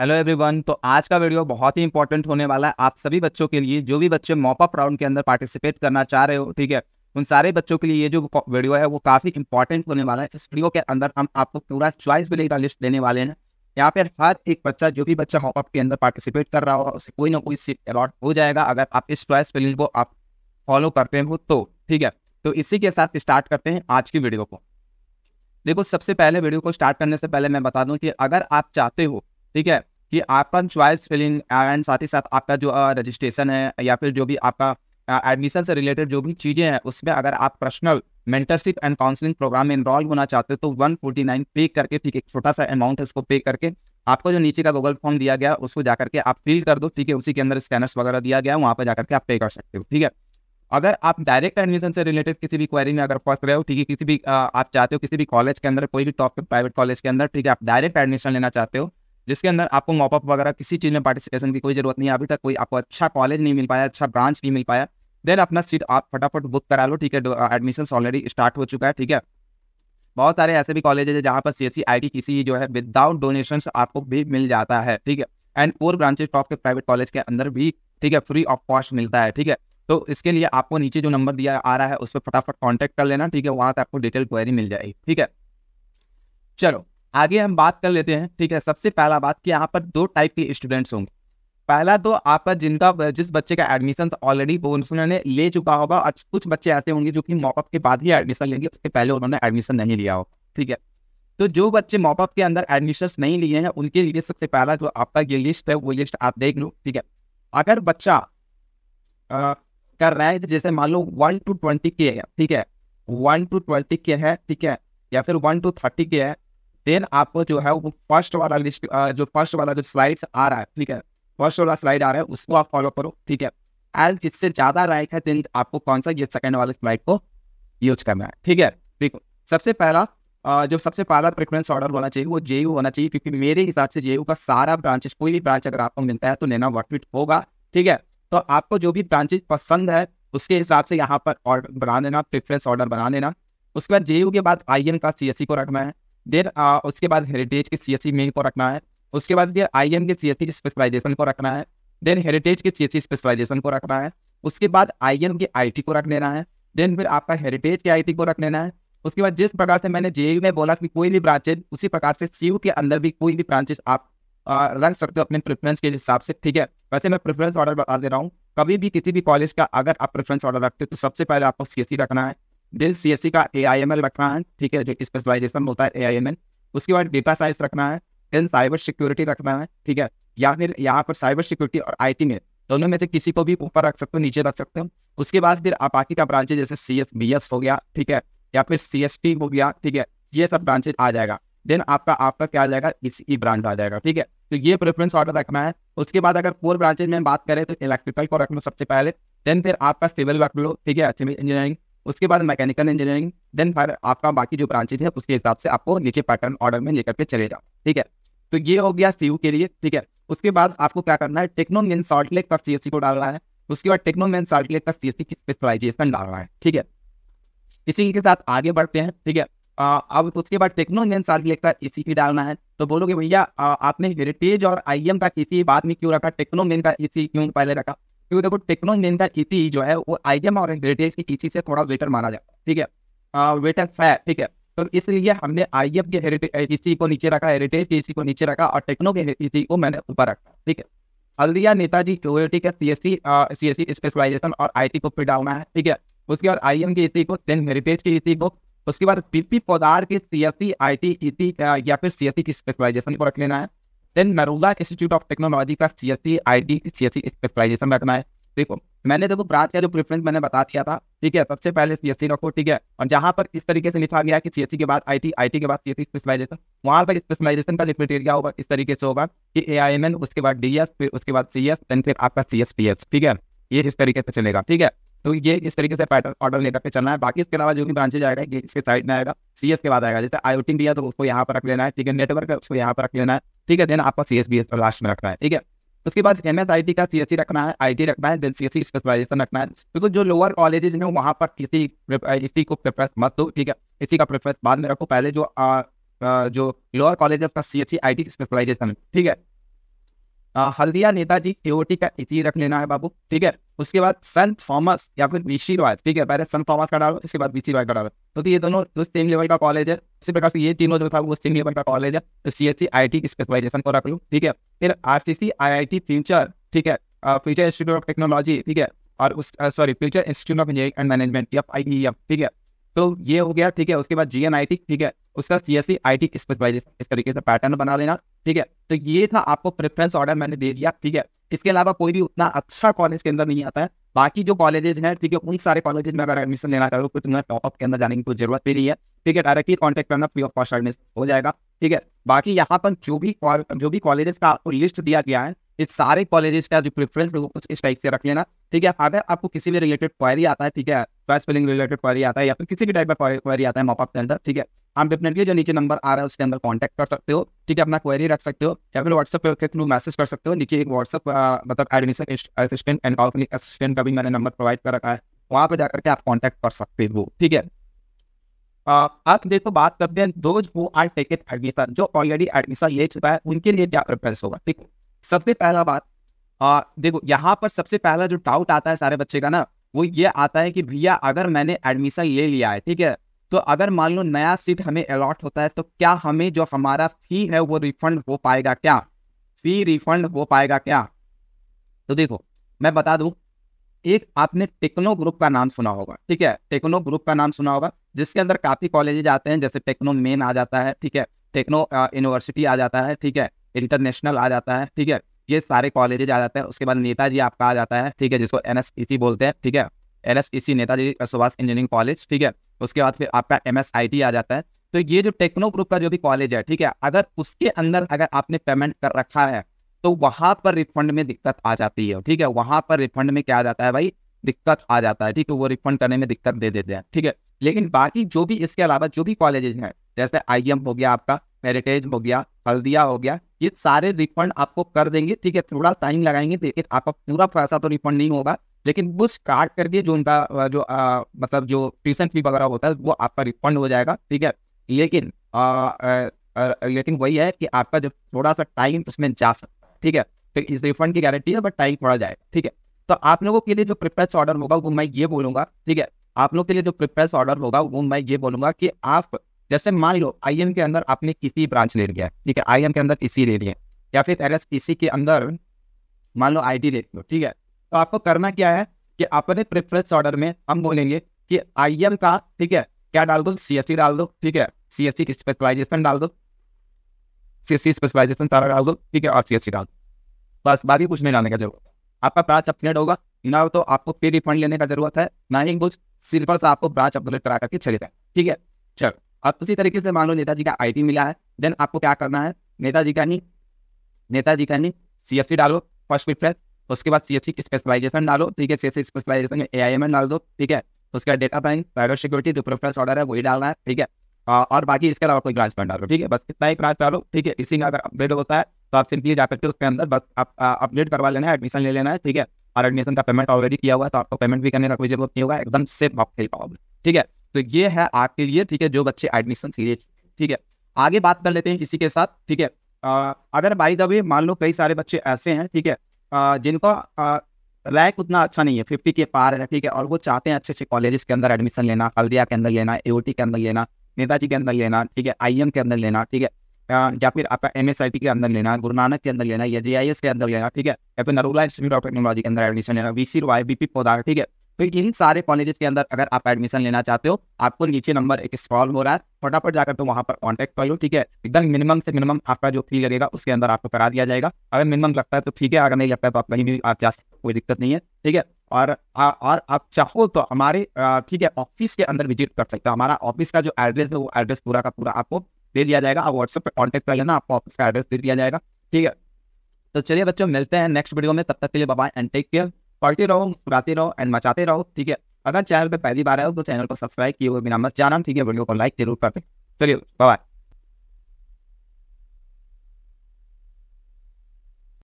Hello everyone. तो आज का वीडियो बहुत ही इंपॉर्टेंट होने वाला है आप सभी बच्चों के लिए, जो भी बच्चे मॉप अप राउंड के अंदर पार्टिसिपेट करना चाह रहे हो। ठीक है, उन सारे बच्चों के लिए ये जो वीडियो है वो काफी इंपॉर्टेंट होने वाला है। इस वीडियो के अंदर हम आपको पूरा चॉइस बिलिंग का लिस्ट देने वाले हैं। यहाँ पर हर एक बच्चा, जो भी बच्चा मॉप अप के अंदर पार्टिसिपेट कर रहा होगा, उसे कोई ना कोई सीट अलॉट हो जाएगा अगर आप इस चॉइस बिलिंग को आप फॉलो करते हो तो। ठीक है, तो इसी के साथ स्टार्ट करते हैं आज की वीडियो को। देखो, सबसे पहले वीडियो को स्टार्ट करने से पहले मैं बता दूं कि अगर आप चाहते हो, ठीक है, कि आपका चॉइस फिलिंग एंड साथ ही साथ आपका जो रजिस्ट्रेशन है या फिर जो भी आपका एडमिशन से रिलेटेड जो भी चीज़ें हैं, उसमें अगर आप personal mentorship and counselling programme में इनरोल होना चाहते हो तो 149 पे करके, ठीक है, एक छोटा सा अमाउंट है, उसको पे करके आपको जो नीचे का गूगल फॉर्म दिया गया उसको जाकर के आप फिल कर दो। ठीक है, उसी के अंदर स्कैनर्स वगैरह दिया गया है, वहाँ पर जाकर के आप पे कर सकते हो। ठीक है, अगर आप डायरेक्ट एडमिशन से रिलेटेड किसी भी क्वेरी में अगर फंस रहे हो, ठीक है, किसी भी आप चाहते हो किसी भी कॉलेज के अंदर, कोई भी टॉप प्राइवेट कॉलेज के अंदर, ठीक है, आप डायरेक्ट एडमिशन लेना चाहते हो जिसके अंदर आपको मॉप अप वगैरह किसी चीज़ में पार्टिसिपेशन की कोई जरूरत नहीं है, अभी तक कोई आपको अच्छा कॉलेज नहीं मिल पाया, अच्छा ब्रांच नहीं मिल पाया, देन अपना सीट आप फटाफट बुक करा लो। ठीक है, एडमिशन ऑलरेडी स्टार्ट हो चुका है। ठीक है, बहुत सारे ऐसे भी कॉलेज है जहाँ पर CSE IT किसी जो है विदाउट डोनेशन आपको भी मिल जाता है। ठीक है, एंड 4 ब्रांचेस टॉप के प्राइवेट कॉलेज के अंदर भी, ठीक है, फ्री ऑफ कॉस्ट मिलता है। ठीक है, तो इसके लिए आपको नीचे जो नंबर दिया आ रहा है उस पर फटाफट कांटेक्ट कर लेना। ठीक है, वहां से आपको डिटेल क्वेरी मिल जाएगी। ठीक है, चलो आगे हम बात कर लेते हैं। ठीक है, सबसे पहला बात कि यहाँ पर 2 टाइप के स्टूडेंट्स होंगे। पहला तो आपका जिस बच्चे का एडमिशन ऑलरेडी उन्होंने ले चुका होगा, और कुछ बच्चे ऐसे होंगे जो कि मॉपअप के बाद ही एडमिशन लेंगे, उसके पहले उन्होंने एडमिशन नहीं लिया हो। ठीक है, तो जो बच्चे मॉपअप के अंदर एडमिशन नहीं लिए हैं उनके लिए सबसे पहला जो आपका ये लिस्ट है वो लिस्ट आप देख लो। ठीक है, अगर बच्चा कर रहा है जैसे मान लो 1 to 20 के है, ठीक है, 1 to 20 के है, ठीक है, या फिर 1 to 30 के है, देन आपको जो है वो फर्स्ट वाला लिस्ट फर्स्ट वाला जो स्लाइड्स आ रहा है, ठीक है, फर्स्ट वाला स्लाइड आ रहा है उसको आप फॉलो करो। ठीक है, एंड इससे ज्यादा रैंक है देन आपको कौन सा ये सेकंड वाले स्लाइड को यूज करना है। ठीक है, देखो सबसे पहला जो सबसे पहला प्रेफरेंस ऑर्डर होना चाहिए वो JU होना चाहिए, क्योंकि मेरे हिसाब से JU का सारा ब्रांचेस, कोई भी ब्रांच अगर आपको मिलता है तो लेना वर्थ इट होगा। ठीक है, तो आपको जो भी ब्रांचेस पसंद है उसके हिसाब से यहाँ पर ऑर्डर बना लेना, प्रेफरेंस ऑर्डर बना लेना। उसके बाद JU के बाद IM का CSE को रखना है, देन उसके बाद हेरिटेज के CSE मेन को रखना है, उसके बाद फिर IM के CSE स्पेशलाइजेशन को रखना है, देन हेरिटेज के CSE स्पेशलाइजेशन को रखना है, उसके बाद IM के IT को रख लेना है, देन फिर आपका हेरिटेज के IT को रख लेना है। उसके बाद जिस प्रकार से मैंने JU में बोला कि कोई भी ब्रांचेज, उसी प्रकार से CU के अंदर भी कोई भी ब्रांचेज आप रख सकते हो अपने प्रेफरेंस के हिसाब से। ठीक है, वैसे मैं प्रेफरेंस ऑर्डर बता दे रहा हूँ, कभी भी किसी भी कॉलेज का अगर आप प्रेफरेंस ऑर्डर रखते हो तो सबसे पहले आपको CSE रखना है, देन CSE का AIML रखना है, ठीक है, जो स्पेशलाइजेशन होता है AIML। उसके बाद डेटा साइंस रखना है, देन साइबर सिक्योरिटी रखना है। ठीक है, या फिर यहाँ पर साइबर सिक्योरिटी और IT में दोनों में से किसी को भी ऊपर रख सकते हो, नीचे रख सकते हो। उसके बाद फिर आप बाकी का ब्रांचेज जैसे CSBS हो गया, ठीक है, या फिर CST हो गया, ठीक है, ये सब ब्रांचेज आ जाएगा। देन आपका क्या आ जाएगा, इसी ब्रांच आ जाएगा। ठीक है, तो ये प्रेफरेंस ऑर्डर रखना है। उसके बाद अगर 4 ब्रांचेज में बात करें तो इलेक्ट्रिकल को रख लो सबसे पहले, देन फिर आपका सिविल रख लो, ठीक है, सिविल इंजीनियरिंग, उसके बाद मैकेनिकल इंजीनियरिंग, देन फिर आपका बाकी जो ब्रांचेज है उसके हिसाब से आपको नीचे पैटर्न ऑर्डर में लेकर के चले जाओ। ठीक है, तो ये हो गया CU के लिए। ठीक है, उसके बाद आपको क्या करना है, टेक्नो मेन सॉल्ट लेक का CSE को डालना है, उसके बाद टेक्नो मेन सॉल्ट लेक का CSE की स्पेशलाइजेशन डालना है। ठीक है, इसी के साथ आगे बढ़ते हैं। ठीक है, अब उसके बाद टेक्नो मेन सॉल्ट लेक का ECE डालना है। तो बोलोगे भैया आपने हेरिटेज और IM का ECE बाद में क्यों रखा, टेक्नो मेन का ECE क्यों पहले रखा? क्योंकि देखो टेक्नो मेन का ECE जो है वो IM और हेरिटेज की ECE से थोड़ा वेटर माना जाता है। ठीक है, वेटर है। ठीक है, तो इसलिए हमने IM के हेरिटेज ECE को नीचे रखा, हेरिटेज के ECE को नीचे रखा और टेक्नो के ECE को मैंने ऊपर रखा। ठीक है, हल्दिया नेताजी QAT का CSE स्पेशलाइजेशन और IT को फिर डालना है। ठीक है, उसके बाद IM के ECE को, देन हेरिटेज के ECE को, उसके बाद PP पोदार के CSE IT ECE या फिर CSE की स्पेशलाइजेशन को रख लेना है। Then Narola institute of technology का CSE IT CSE स्पेशलाइजेशन रखना है। देखो मैंने ब्रांच का जो प्रेफरेंस मैंने बता दिया था। ठीक है, सबसे पहले CSE रखो। ठीक है, और जहां पर इस तरीके से लिखा गया कि CSE के बाद IT के बाद CSE स्पेशलाइजेशन, वहां पर स्पेशलाइजेशन का जो क्राइटेरिया होगा इस तरीके से होगा कि AIML, उसके बाद DS, फिर उसके बाद CS, देन फिर आपका CSPS। ठीक है, ये इस तरीके से चलेगा। ठीक है, तो ये इस तरीके से पैटर्न ऑर्डर लेकर के चलना है। बाकी इसके अलावा जो भी ब्रांचेज आएगा ये इसके साइड में आएगा, CS के बाद आएगा। जैसे IoT दिया तो उसको यहाँ पर रख लेना है। ठीक है, नेटवर्क है उसको यहाँ पर रख लेना है। ठीक है, देन आपका CSBS लास्ट में रखना है। ठीक है, उसके बाद MSIT का CSE रखना है, IT रखना है, देन CSE स्पेशलाइजेशन रखना है। क्योंकि जो लोअर कॉलेजेस हैं वहाँ पर इसी को प्रेफरेंस मत दो। ठीक है, इसी का प्रेफरेंस बाद में रखो, पहले जो लोअर कॉलेज का CSE IT स्पेशलाइजेशन। ठीक है, हल्दिया नेताजी एओटी का इसी रख लेना है बाबू, ठीक है। उसके बाद सेंट थॉमस या फिर वीसी रॉय, ठीक है, पहले सेंट थॉमस का डालो, उसके बाद वीसी रॉय का डालो, तो ये दोनों जो सेम लेवल का कॉलेज है, उसी प्रकार से ये तीनों जो था वो सेम लेवल का कॉलेज है, तो सीएससी आईटी की स्पेशलाइजेशन को रख लो, ठीक है। फिर आरसीसी आईआईटी फ्यूचर, ठीक है, फ्यूचर इंस्टीट्यूट ऑफ टेक्नोलॉजी, ठीक है, और उस sorry future institute of engineering and management FIEM, ठीक है। तो ये हो गया, ठीक है। उसके बाद GNIT, ठीक है, उसका CSC IT स्पेशलाइजेशन, इस तरीके से पैटर्न बना लेना, ठीक है। तो ये था आपको प्रेफरेंस ऑर्डर मैंने दे दिया, ठीक है। इसके अलावा कोई भी उतना अच्छा कॉलेज के अंदर नहीं आता है। बाकी जो कॉलेजेस हैं, ठीक है, उन सारे कॉलेजेस में अगर एडमिशन लेना चाहो तो तुम्हें टॉप अप के अंदर जाने की कोई जरूरत भी नहीं है, ठीक है। डायरेक्टली कॉन्टैक्ट करना, फ्री ऑफ कॉस्ट एडमिशन हो जाएगा, ठीक है। बाकी यहाँ पर जो भी कॉलेजेस का आपको लिस्ट दिया गया है, इस सारे कॉलेजेस का जो प्रेफरेंस है वो कुछ इस टाइप से रख लेना, ठीक है। अगर आपको किसी भी रिलेटेड क्वेरी आता है, ठीक है, चॉइस फिलिंग रिलेटेड क्वेरी आता है या फिर किसी भी टाइप का क्वेरी आता है मॉपअप के अंदर, ठीक है, आप डेफिनेटली जो नीचे नंबर आ रहा है उसके अंदर कांटेक्ट कर सकते हो, ठीक है, अपना क्वेरी रख सकते हो या फिर व्हाट्सएप के थ्रू मैसेज कर सकते हो। नीचे एक व्हाट्सएप मतलब admission assistant and counselling assistant का भी मैंने नंबर प्रोवाइड कर रखा है, वहां पर जाकर के आप कांटेक्ट कर सकते हो, ठीक है। अब देखो बात करते हैं those who are taken admission, जो ऑलरेडी एडमिशन ले चुका है उनके लिए क्या प्रेफरेंस होगा, ठीक है। सबसे पहला बात, देखो यहाँ पर सबसे पहला जो डाउट आता है सारे बच्चे का ना, वो ये आता है कि भैया अगर मैंने एडमिशन ले लिया है, ठीक है, तो अगर मान लो नया सीट हमें अलॉट होता है तो क्या हमें जो हमारा फी है वो रिफंड हो पाएगा क्या, फी रिफंड हो पाएगा क्या। तो देखो मैं बता दूं, एक आपने टेक्नो ग्रुप का नाम सुना होगा, ठीक है, टेक्नो ग्रुप का नाम सुना होगा, जिसके अंदर काफी कॉलेजेज आते हैं, जैसे टेक्नो मेन आ जाता है, ठीक है, टेक्नो यूनिवर्सिटी आ जाता है, ठीक है, इंटरनेशनल आ जाता है, ठीक है, ये सारे कॉलेजेज आ जाते हैं। उसके बाद नेताजी आपका आ जाता है, ठीक है, जिसको NSEC बोलते हैं, ठीक है, NSEC Netaji Subhash engineering college, ठीक है। उसके बाद फिर आपका MSIT आ जाता है। तो ये जो टेक्नो ग्रुप का जो भी कॉलेज है, ठीक है, अगर उसके अंदर अगर आपने पेमेंट कर रखा है तो वहां पर रिफंड में दिक्कत आ जाती है, ठीक है, वहां पर रिफंड में क्या आ जाता है भाई, दिक्कत आ जाता है, ठीक है, वो रिफंड करने में दिक्कत दे देते हैं, ठीक है। लेकिन बाकी जो भी इसके अलावा जो भी कॉलेजेस हैं, जैसे IM हो गया, आपका हेरिटेज हो गया, हल्दिया हो गया, ये सारे रिफंड आपको कर देंगे, ठीक है, थोड़ा टाइम लगाएंगे, लेकिन आपका पूरा पैसा तो रिफंड नहीं होगा, लेकिन बुक्स काट करके जो उनका जो मतलब जो ट्यूशन फी वगैरह होता है वो आपका रिफंड हो जाएगा, ठीक है। लेकिन लेकिन वही है कि आपका जो थोड़ा सा टाइम उसमें जा सकता है, ठीक है। तो इस रिफंड की गारंटी है, बट टाइम थोड़ा जाएगा, ठीक है। तो आप लोगों के लिए जो प्रेफरेंस ऑर्डर होगा वो मैं ये बोलूंगा, ठीक है, आप लोग के लिए जो प्रेफरेंस ऑर्डर होगा वो मैं ये बोलूंगा कि आप जैसे मान लो IM के अंदर आपने किसी ब्रांच ले लिया, ठीक है, IM के अंदर इसी ले लिया, या फिर NSEC के अंदर मान लो IT ले लो, ठीक है। तो आपको करना क्या है कि अपने प्रेफरेंस ऑर्डर में हम बोलेंगे कि IM का, ठीक है, क्या डाल दो, CSC डाल दो, ठीक है, CSC स्पेशलाइजेशन डाल दो, CSC स्पेशलाइजेशन सारा डाल दो, ठीक है, और CSC डाल दो, बस, बाकी कुछ नहीं डालने का जरूरत है। आपका ब्रांच अपग्रेड होगा ना, तो आपको फिर रिफंड लेने का जरूरत है ना ही कुछ, सिंपल से आपको ब्रांच अपग्रेड करा करके चले जाए, ठीक है। चलो अब उसी तरीके से मान लो नेताजी का IT मिला है, देन आपको क्या करना है, नेताजी का नहीं CSC डालो फर्स्ट प्रेफरेंस, उसके बाद CSC की स्पेशलाइजेशन डालो, ठीक है, CSC स्पेशलाइजेशन में AIML डाल दो, ठीक है। उसके बाद डेटा साइंस, साइबर सिक्योरिटी, जो प्रेफरेंस ऑर्डर है वही डालना है, ठीक है। और बाकी इसके अलावा कोई ब्रांच मत डालो, ठीक है, बस इतना ही ब्रांच डालो, ठीक है। इसी में अगर अपग्रेड होता है तो आप सिंपली जाकर के उसके अंदर बस आप अपग्रेड करवा लेना है, एडमिशन ले लेना है, ठीक है। और एडमिशन का पेमेंट ऑलरेडी किया हुआ है तो आपको पेमेंट भी करने का कोई जरूरत नहीं होगा, एकदम सेफ आप खेल पाओगे, ठीक है। तो ये है आपके लिए, ठीक है, जो बच्चे एडमिशन लिए, ठीक है। आगे बात कर लेते हैं इसी के साथ, ठीक है। अगर बाय द वे मान लो कई सारे बच्चे ऐसे हैं, ठीक है, जिनका रैंक उतना अच्छा नहीं है, 50 के पार है, ठीक है, और वो चाहते हैं अच्छे अच्छे कॉलेजेस के अंदर एडमिशन लेना, हल्दिया के अंदर लेना, AOT के अंदर लेना, नेताजी के अंदर लेना, ठीक है, IM के अंदर लेना, ठीक है, या फिर आपका MSIT के अंदर लेना, गुरु नानक के अंदर लेना, या JIS के अंदर लेना, ठीक है, या फिर नरोला इंस्टीट्यूट ऑफ टेक्नोलॉजी के अंदर एडमिशन लेना, VC रॉय, BP पौधार, ठीक है। तो इन सारे कॉलेजेस के अंदर अगर आप एडमिशन लेना चाहते हो, आपको नीचे नंबर एक स्क्रॉल हो रहा है, फटाफट जाकर तो वहां पर कांटेक्ट कर लो, ठीक है। एकदम मिनिमम से मिनिमम आपका जो फी लगेगा उसके अंदर आपको करा दिया जाएगा। अगर मिनिमम लगता है तो ठीक है, अगर नहीं लगता है तो आप कहीं भी आप जा सकते, कोई दिक्कत नहीं है, ठीक है। और आप चाहो तो हमारे ठीक है ऑफिस के अंदर विजिट कर सकते हो, हमारा ऑफिस का जो एड्रेस है वो एड्रेस पूरा का पूरा आपको दे दिया जाएगा, आप व्हाट्सएप पे कांटेक्ट कर लेना, आपको ऑफिस का एड्रेस दे दिया जाएगा, ठीक है। तो चलिए बच्चों, मिलते हैं नेक्स्ट वीडियो में, तब तक के लिए bye bye and take care. पढ़ते रहो, मुस्कुराते रहो एंड मचाते रहो, ठीक है। अगर चैनल पे पहली बार आए हो तो चैनल को सब्सक्राइब किए हुए बिना मत जाना, ठीक है। वीडियो को लाइक जरूर करते, चलिए बाय बाय।